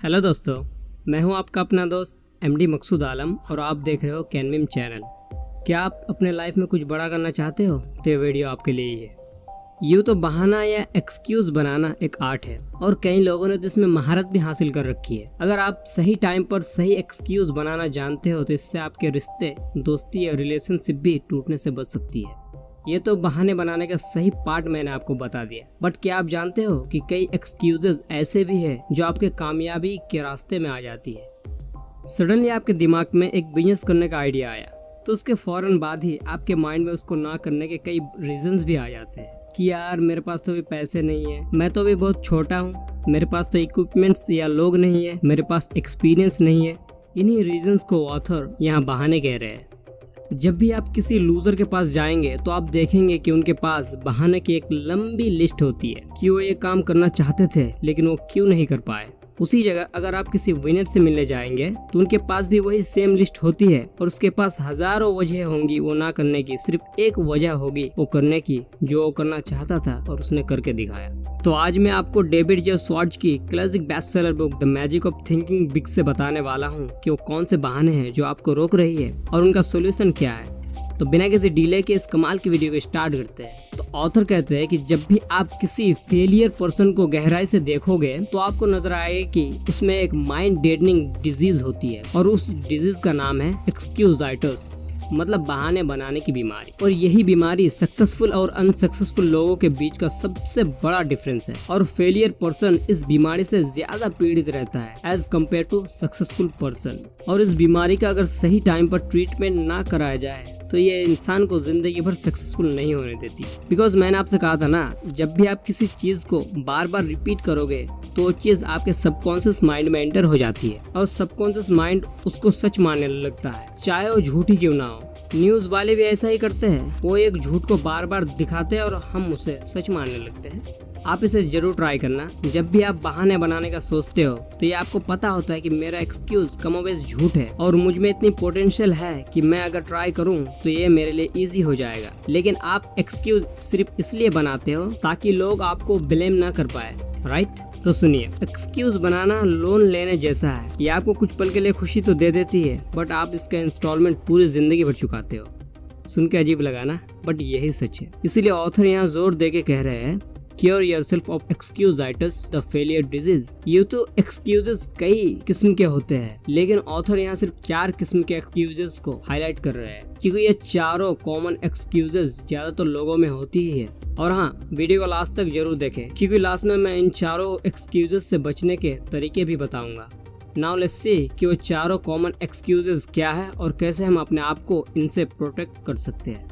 Hello दोस्तों, मैं हूं आपका अपना दोस्त एमडी मकसूद आलम और आप देख रहे हो कैनविम चैनल। क्या आप अपने लाइफ में कुछ बड़ा करना चाहते हो तो ये वीडियो आपके लिए ही है। यूँ तो बहाना या एक्सक्यूज बनाना एक आर्ट है और कई लोगों ने तो इसमें महारत भी हासिल कर रखी है। अगर आप सही टाइम पर सही एक्सक्यूज बनाना जानते हो तो इससे आपके रिश्ते, दोस्ती या रिलेशनशिप भी टूटने से बच सकती है। ये तो बहाने बनाने का सही पार्ट मैंने आपको बता दिया, बट क्या आप जानते हो कि कई एक्सक्यूजेज ऐसे भी है जो आपके कामयाबी के रास्ते में आ जाती है। सडनली आपके दिमाग में एक बिजनेस करने का आइडिया आया तो उसके फौरन बाद ही आपके माइंड में उसको ना करने के कई रीजंस भी आ जाते हैं कि यार मेरे पास तो अभी पैसे नहीं है, मैं तो अभी बहुत छोटा हूँ, मेरे पास तो इक्विपमेंट्स या लोग नहीं है, मेरे पास एक्सपीरियंस नहीं है। इन्हीं रीजंस को ऑथर यहाँ बहाने कह रहे हैं। जब भी आप किसी लूजर के पास जाएंगे तो आप देखेंगे कि उनके पास बहाने की एक लंबी लिस्ट होती है कि वो ये काम करना चाहते थे लेकिन वो क्यों नहीं कर पाए। उसी जगह अगर आप किसी विनर से मिलने जाएंगे तो उनके पास भी वही सेम लिस्ट होती है और उसके पास हजारों वजह होंगी वो ना करने की, सिर्फ एक वजह होगी वो करने की जो वो करना चाहता था और उसने करके दिखाया। तो आज मैं आपको डेविड जे स्वार्ट्ज की classic bestseller book the magic of thinking big से बताने वाला हूँ कि वो कौन से बहाने हैं जो आपको रोक रही है और उनका सोल्यूशन क्या है। तो बिना किसी डिले के इस कमाल की वीडियो को स्टार्ट करते हैं। तो ऑथर कहते हैं कि जब भी आप किसी फेलियर पर्सन को गहराई से देखोगे तो आपको नजर आएगा कि उसमें एक माइंड डेडनिंग डिजीज होती है और उस डिजीज का नाम है एक्सक्यूजाइटिस, मतलब बहाने बनाने की बीमारी। और यही बीमारी सक्सेसफुल और अनसक्सेसफुल लोगों के बीच का सबसे बड़ा डिफरेंस है और फेलियर पर्सन इस बीमारी से ज्यादा पीड़ित रहता है as compare to successful person. और इस बीमारी का अगर सही टाइम पर ट्रीटमेंट ना कराया जाए तो ये इंसान को जिंदगी भर सक्सेसफुल नहीं होने देती। बिकॉज मैंने आपसे कहा था ना, जब भी आप किसी चीज को बार बार रिपीट करोगे तो वो चीज आपके सबकॉन्शियस माइंड में एंटर हो जाती है और सबकॉन्शियस माइंड उसको सच मानने लगता है, चाहे वो झूठी क्यों ना हो। न्यूज वाले भी ऐसा ही करते हैं, वो एक झूठ को बार बार दिखाते हैं और हम उसे सच मानने लगते हैं। आप इसे जरूर ट्राई करना। जब भी आप बहाने बनाने का सोचते हो तो ये आपको पता होता है कि मेरा एक्सक्यूज कमोबेश झूठ है और मुझ में इतनी पोटेंशियल है कि मैं अगर ट्राई करूं तो ये मेरे लिए इजी हो जाएगा। लेकिन आप एक्सक्यूज सिर्फ इसलिए बनाते हो ताकि लोग आपको ब्लेम ना कर पाए, राइट? तो सुनिए, एक्सक्यूज बनाना लोन लेने जैसा है। ये आपको कुछ पल के लिए खुशी तो दे देती है बट आप इसका इंस्टॉलमेंट पूरी जिंदगी भर चुकाते हो। सुन के अजीब लगा ना, बट यही सच है। इसीलिए ऑथर यहाँ जोर दे के कह रहे हैं, Cure yourself of excusitis, the failure disease। ये तो एक्सक्यूजेस कई किस्म के होते हैं लेकिन ऑथर यहाँ सिर्फ 4 किस्म के एक्सक्यूजेस को हाईलाइट कर रहे हैं क्योंकि ये चारों कॉमन एक्सक्यूजेस ज्यादातर लोगों में होती ही है। और हाँ, वीडियो को लास्ट तक जरूर देखें क्योंकि लास्ट में मैं इन चारों एक्सक्यूजेस से बचने के तरीके भी बताऊंगा। नाउ लेट्स सी कि वो चारों कॉमन एक्सक्यूजेस क्या है और कैसे हम अपने आप को इनसे प्रोटेक्ट कर सकते हैं।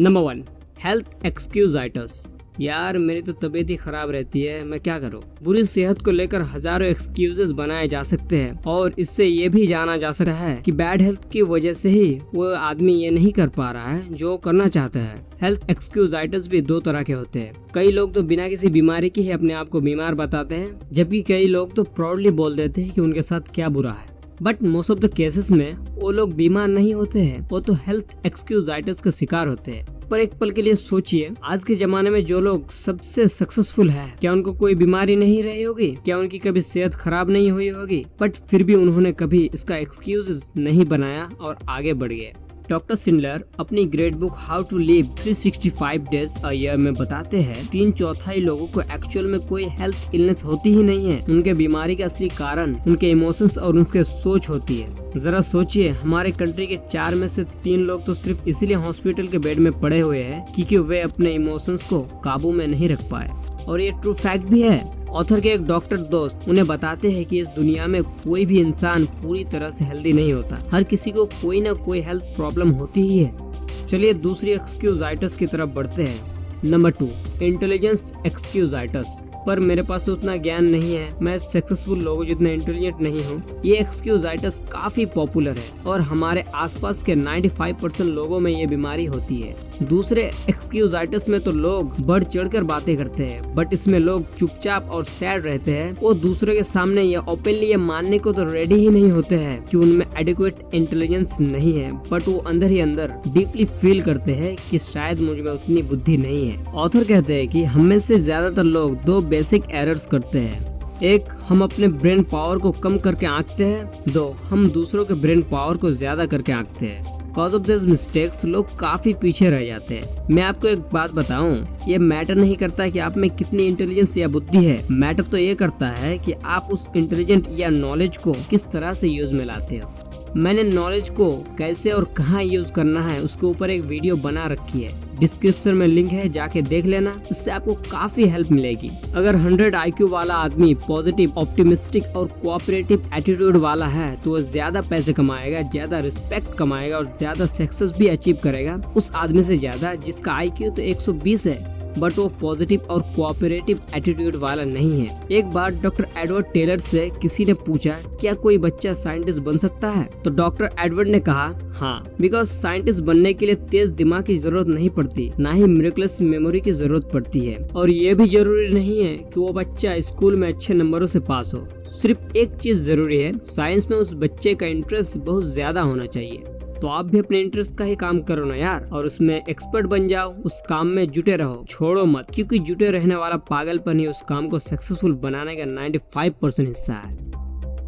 Number 1, health excusitis. यार मेरी तो तबीयत ही खराब रहती है, मैं क्या करूं। बुरी सेहत को लेकर हजारों एक्सक्यूजेस बनाए जा सकते हैं और इससे ये भी जाना जा सकता है कि बैड हेल्थ की वजह से ही वो आदमी ये नहीं कर पा रहा है जो करना चाहता है। हेल्थ एक्सक्यूजाइटिस भी 2 तरह के होते हैं। कई लोग तो बिना किसी बीमारी के ही अपने आप को बीमार बताते हैं, जबकि कई लोग तो प्राउडली बोल देते हैं कि उनके साथ क्या बुरा है। But most of the cases में वो लोग बीमार नहीं होते हैं, वो तो हेल्थ एक्सक्यूजाइटिस का शिकार होते हैं। पर एक पल के लिए सोचिए, आज के जमाने में जो लोग सबसे सक्सेसफुल है, क्या उनको कोई बीमारी नहीं रही होगी? क्या उनकी कभी सेहत खराब नहीं हुई होगी? बट फिर भी उन्होंने कभी इसका एक्सक्यूज नहीं बनाया और आगे बढ़ गए। डॉक्टर सिंडलर अपनी great book how to live 365 days a year में बताते हैं 3/4 लोगों को एक्चुअल में कोई हेल्थ इलनेस होती ही नहीं है। उनके बीमारी का असली कारण उनके इमोशंस और उनके सोच होती है। जरा सोचिए, हमारे कंट्री के 4 में से 3 लोग तो सिर्फ इसीलिए हॉस्पिटल के बेड में पड़े हुए हैं क्योंकि वे अपने इमोशंस को काबू में नहीं रख पाए। और ये ट्रू फैक्ट भी है। ऑथर के एक डॉक्टर दोस्त उन्हें बताते हैं कि इस दुनिया में कोई भी इंसान पूरी तरह से हेल्दी नहीं होता, हर किसी को कोई ना कोई हेल्थ प्रॉब्लम होती ही है। चलिए दूसरी एक्सक्यूजाइटिस की तरफ बढ़ते हैं। Number 2, intelligence excusitis. पर मेरे पास तो उतना ज्ञान नहीं है, मैं सक्सेसफुल लोगों जितने इंटेलिजेंट नहीं हूँ। ये एक्सक्यूजाइटिस काफी पॉपुलर है और हमारे आसपास के 95% लोगों में ये बीमारी होती है। दूसरे एक्सक्यूजाइटिस में तो लोग बढ़ चढ़कर बातें करते हैं बट इसमें लोग चुपचाप और सैड रहते हैं। वो दूसरे के सामने ये ओपनली ये मानने को तो रेडी ही नहीं होते हैं कि उनमें एडिक्वेट इंटेलिजेंस नहीं है, बट वो अंदर ही अंदर डीपली फील करते हैं कि शायद मुझ में उतनी बुद्धि नहीं है। ऑथर कहते हैं कि हम में से ज्यादातर लोग 2 बेसिक एरर्स करते हैं। एक, हम अपने ब्रेन पावर को कम करके आंकते हैं। 2, हम दूसरों के ब्रेन पावर को ज्यादा करके आंकते हैं। Cause of these mistakes लोग काफी पीछे रह जाते हैं। मैं आपको एक बात बताऊं, ये मैटर नहीं करता कि आप में कितनी इंटेलिजेंस या बुद्धि है, मैटर तो ये करता है कि आप उस इंटेलिजेंट या नॉलेज को किस तरह से यूज में लाते हो। मैंने नॉलेज को कैसे और कहाँ यूज करना है उसके ऊपर एक वीडियो बना रखी है, डिस्क्रिप्शन में लिंक है, जाके देख लेना, इससे आपको काफी हेल्प मिलेगी। अगर 100 IQ वाला आदमी पॉजिटिव, ऑप्टिमिस्टिक और कोऑपरेटिव एटीट्यूड वाला है तो वो ज्यादा पैसे कमाएगा, ज्यादा रिस्पेक्ट कमाएगा और ज्यादा सक्सेस भी अचीव करेगा उस आदमी से ज्यादा जिसका IQ तो 120 है बट वो पॉजिटिव और कोऑपरेटिव एटीट्यूड वाला नहीं है। एक बार डॉक्टर एडवर्ड टेलर से किसी ने पूछा, क्या कोई बच्चा साइंटिस्ट बन सकता है? तो डॉक्टर एडवर्ड ने कहा, हाँ, बिकॉज साइंटिस्ट बनने के लिए तेज दिमाग की जरूरत नहीं पड़ती, ना ही मिरेकलस मेमोरी की जरूरत पड़ती है, और ये भी जरूरी नहीं है कि वो बच्चा स्कूल में अच्छे नंबरों से पास हो। सिर्फ एक चीज जरूरी है, साइंस में उस बच्चे का इंटरेस्ट बहुत ज्यादा होना चाहिए। तो आप भी अपने इंटरेस्ट का ही काम करो ना यार, और उसमें एक्सपर्ट बन जाओ, उस काम में जुटे रहो, छोड़ो मत, क्योंकि जुटे रहने वाला पागलपन ही उस काम को सक्सेसफुल बनाने का 95% हिस्सा है।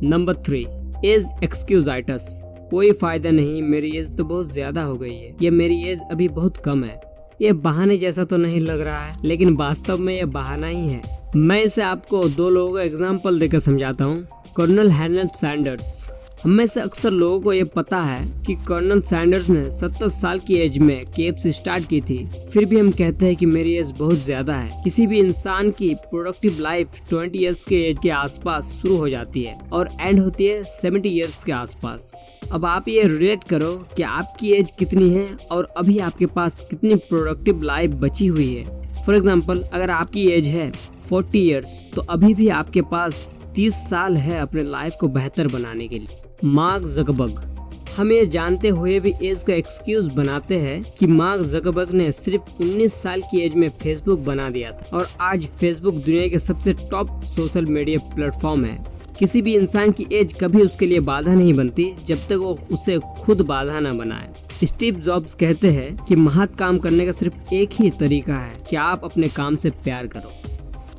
Number 3, age excusitis. कोई फायदा नहीं, मेरी एज तो बहुत ज्यादा हो गई है, ये मेरी एज अभी बहुत कम है। ये बहाने जैसा तो नहीं लग रहा है, लेकिन वास्तव में ये बहाना ही है। मैं इसे आपको 2 लोगों का एग्जाम्पल देकर समझाता हूँ। Colonel Henry Sanders. हम में से अक्सर लोगों को ये पता है कि कर्नल सैंडर्स ने 70 साल की एज में KFC स्टार्ट की थी, फिर भी हम कहते हैं कि मेरी एज बहुत ज्यादा है। किसी भी इंसान की प्रोडक्टिव लाइफ 20 इयर्स के एज के आसपास शुरू हो जाती है और एंड होती है 70 इयर्स के आसपास। अब आप ये रिलेट करो कि आपकी एज कितनी है और अभी आपके पास कितनी प्रोडक्टिव लाइफ बची हुई है। फॉर एग्जाम्पल, अगर आपकी एज है 40 इयर्स तो अभी भी आपके पास 30 साल है अपने लाइफ को बेहतर बनाने के लिए। Mark Zuckerberg. हम ये जानते हुए भी एज का एक्सक्यूज बनाते हैं कि मार्क ज़करबर्ग ने सिर्फ 19 साल की एज में फेसबुक बना दिया था और आज फेसबुक दुनिया के सबसे टॉप सोशल मीडिया प्लेटफॉर्म है। किसी भी इंसान की एज कभी उसके लिए बाधा नहीं बनती जब तक वो उसे खुद बाधा न बनाए। स्टीव जॉब्स कहते हैं कि महৎ काम करने का सिर्फ एक ही तरीका है कि आप अपने काम से प्यार करो।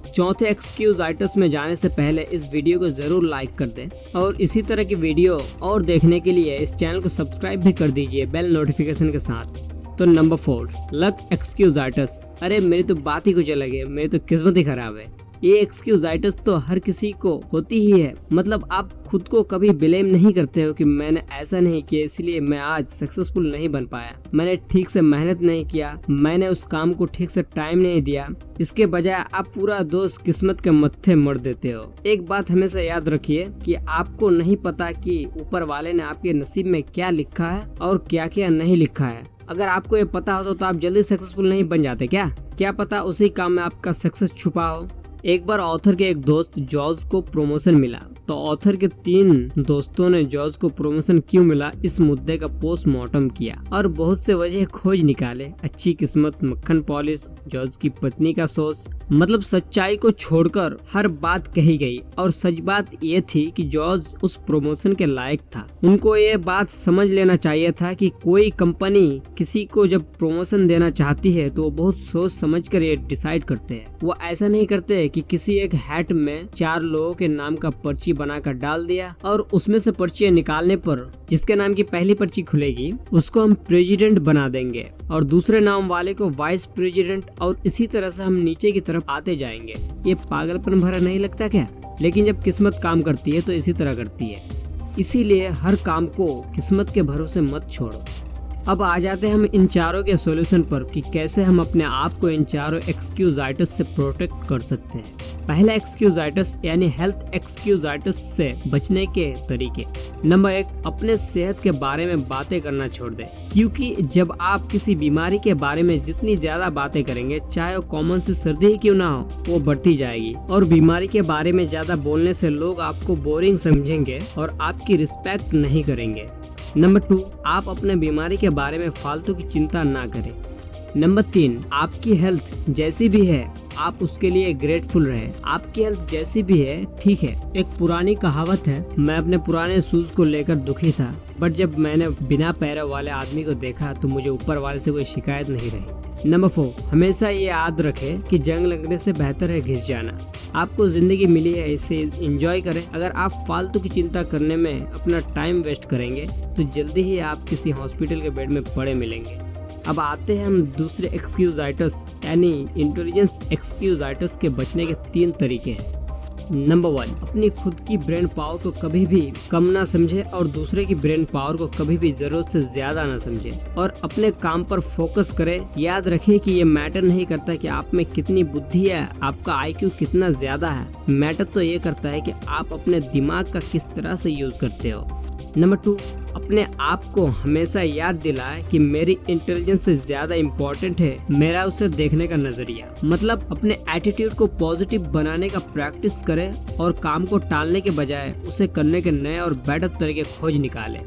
चौथे एक्सक्यूजाइटिस में जाने से पहले इस वीडियो को जरूर लाइक कर दें और इसी तरह की वीडियो और देखने के लिए इस चैनल को सब्सक्राइब भी कर दीजिए बेल नोटिफिकेशन के साथ। तो नंबर 4, लक एक्सक्यूजाइटिस। अरे मेरी तो बात ही कुछ अलग है, मेरी तो किस्मत ही खराब है। ये एक्सक्यूजाइटिस तो हर किसी को होती ही है। मतलब आप खुद को कभी ब्लेम नहीं करते हो कि मैंने ऐसा नहीं किया इसलिए मैं आज सक्सेसफुल नहीं बन पाया, मैंने ठीक से मेहनत नहीं किया, मैंने उस काम को ठीक से टाइम नहीं दिया। इसके बजाय आप पूरा दोष किस्मत के मत्थे मर देते हो। एक बात हमेशा याद रखिए कि आपको नहीं पता कि ऊपर वाले ने आपके नसीब में क्या लिखा है और क्या क्या नहीं लिखा है। अगर आपको ये पता हो तो आप जल्दी सक्सेसफुल नहीं बन जाते क्या पता उसी काम में आपका सक्सेस छुपा हो। एक बार ऑथर के एक दोस्त जॉर्ज को प्रमोशन मिला तो ऑथर के 3 दोस्तों ने जॉर्ज को प्रमोशन क्यों मिला इस मुद्दे का पोस्टमार्टम किया और बहुत से वजह खोज निकाले। अच्छी किस्मत, मक्खन पॉलिश, जॉर्ज की पत्नी का सोच, मतलब सच्चाई को छोड़कर हर बात कही गई और सच बात ये थी कि जॉर्ज उस प्रमोशन के लायक था। उनको ये बात समझ लेना चाहिए था कि कोई कंपनी किसी को जब प्रमोशन देना चाहती है तो वो बहुत सोच समझ कर ये डिसाइड करते हैं। वो ऐसा नहीं करते कि किसी एक हैट में 4 लोगों के नाम का पर्ची बनाकर डाल दिया और उसमें से पर्चियां निकालने पर जिसके नाम की पहली पर्ची खुलेगी उसको हम प्रेसिडेंट बना देंगे और दूसरे नाम वाले को वाइस प्रेसिडेंट और इसी तरह से हम नीचे की तरफ आते जाएंगे। ये पागलपन भरा नहीं लगता क्या? लेकिन जब किस्मत काम करती है तो इसी तरह करती है। इसीलिए हर काम को किस्मत के भरोसे मत छोड़ो। अब आ जाते हैं हम इन चारों के सॉल्यूशन पर कि कैसे हम अपने आप को इन चारों एक्सक्यूजाइटिस से प्रोटेक्ट कर सकते हैं। पहला एक्सक्यूजाइटिस यानी हेल्थ एक्सक्यूजाइटिस से बचने के तरीके। नंबर 1, अपने सेहत के बारे में बातें करना छोड़ दें, क्योंकि जब आप किसी बीमारी के बारे में जितनी ज्यादा बातें करेंगे, चाहे वो कॉमन सी सर्दी ही क्यों ना हो, वो बढ़ती जाएगी और बीमारी के बारे में ज्यादा बोलने से लोग आपको बोरिंग समझेंगे और आपकी रिस्पेक्ट नहीं करेंगे। नंबर 2, आप अपने बीमारी के बारे में फालतू की चिंता ना करें। नंबर 3, आपकी हेल्थ जैसी भी है आप उसके लिए ग्रेटफुल रहे। आपकी हेल्थ जैसी भी है ठीक है। एक पुरानी कहावत है, मैं अपने पुराने शूज को लेकर दुखी था, बट जब मैंने बिना पैरों वाले आदमी को देखा तो मुझे ऊपर वाले से कोई शिकायत नहीं रही। नंबर 4, हमेशा ये याद रखें कि जंग लगने से बेहतर है घिस जाना। आपको जिंदगी मिली है, इसे एंजॉय करें। अगर आप फालतू की चिंता करने में अपना टाइम वेस्ट करेंगे तो जल्दी ही आप किसी हॉस्पिटल के बेड में पड़े मिलेंगे। अब आते हैं हम दूसरे एक्सक्यूजाइटिस यानी इंटेलिजेंस एक्सक्यूजाइटिस के बचने के 3 तरीके हैं। नंबर 1, अपनी खुद की ब्रेन पावर को कभी भी कम ना समझे और दूसरे की ब्रेन पावर को कभी भी जरूरत से ज्यादा ना समझे और अपने काम पर फोकस करें। याद रखें कि ये मैटर नहीं करता कि आप में कितनी बुद्धि है, आपका आईक्यू कितना ज्यादा है। मैटर तो ये करता है कि आप अपने दिमाग का किस तरह से यूज करते हो। नंबर 2, अपने आप को हमेशा याद दिलाएं कि मेरी इंटेलिजेंस से ज्यादा इम्पोर्टेंट है मेरा उसे देखने का नजरिया। मतलब अपने एटीट्यूड को पॉजिटिव बनाने का प्रैक्टिस करें और काम को टालने के बजाय उसे करने के नए और बेटर तरीके खोज निकालें।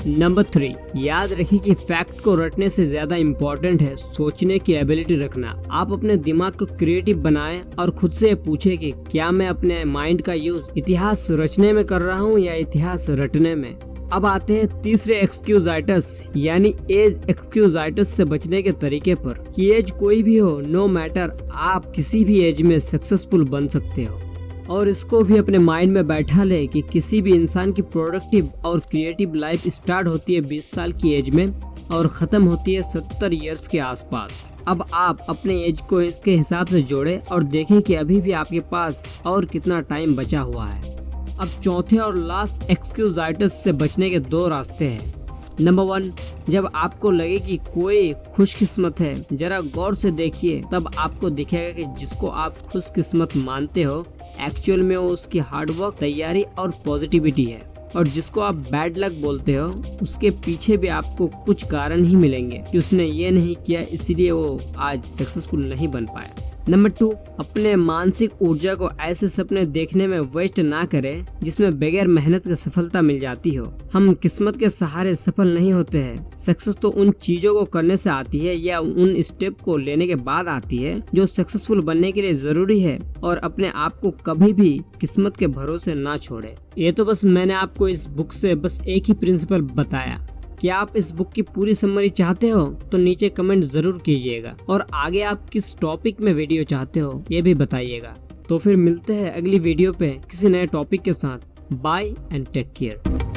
नंबर 3, याद रखिए कि फैक्ट को रटने से ज्यादा इम्पोर्टेंट है सोचने की एबिलिटी रखना। आप अपने दिमाग को क्रिएटिव बनाएं और खुद से पूछें कि क्या मैं अपने माइंड का यूज इतिहास रचने में कर रहा हूँ या इतिहास रटने में। अब आते हैं तीसरे एक्सक्यूजाइटिस यानी एज एक्सक्यूजाइटिस से बचने के तरीके पर। कि एज कोई भी हो, नो मैटर, आप किसी भी एज में सक्सेसफुल बन सकते हो। और इसको भी अपने माइंड में बैठा ले कि किसी भी इंसान की प्रोडक्टिव और क्रिएटिव लाइफ स्टार्ट होती है 20 साल की एज में और खत्म होती है 70 इयर्स के आसपास। अब आप अपने एज को इसके हिसाब से जोड़े और देखें कि अभी भी आपके पास और कितना टाइम बचा हुआ है। अब चौथे और लास्ट एक्सक्यूजाइटिस से बचने के 2 रास्ते हैं। नंबर 1, जब आपको लगे कि कोई खुशकिस्मत है, जरा गौर से देखिए, तब आपको दिखेगा कि जिसको आप खुशकिस्मत मानते हो एक्चुअल में वो उसकी हार्डवर्क, तैयारी और पॉजिटिविटी है। और जिसको आप बैड लक बोलते हो उसके पीछे भी आपको कुछ कारण ही मिलेंगे कि उसने ये नहीं किया इसलिए वो आज सक्सेसफुल नहीं बन पाया। नंबर 2, अपने मानसिक ऊर्जा को ऐसे सपने देखने में वेस्ट ना करें जिसमें बगैर मेहनत के सफलता मिल जाती हो। हम किस्मत के सहारे सफल नहीं होते हैं। सक्सेस तो उन चीजों को करने से आती है या उन स्टेप को लेने के बाद आती है जो सक्सेसफुल बनने के लिए जरूरी है। और अपने आप को कभी भी किस्मत के भरोसे ना छोड़े। ये तो बस मैंने आपको इस बुक से बस एक ही प्रिंसिपल बताया। क्या आप इस बुक की पूरी समरी चाहते हो तो नीचे कमेंट जरूर कीजिएगा और आगे आप किस टॉपिक में वीडियो चाहते हो ये भी बताइएगा। तो फिर मिलते हैं अगली वीडियो पे किसी नए टॉपिक के साथ। Bye and take care.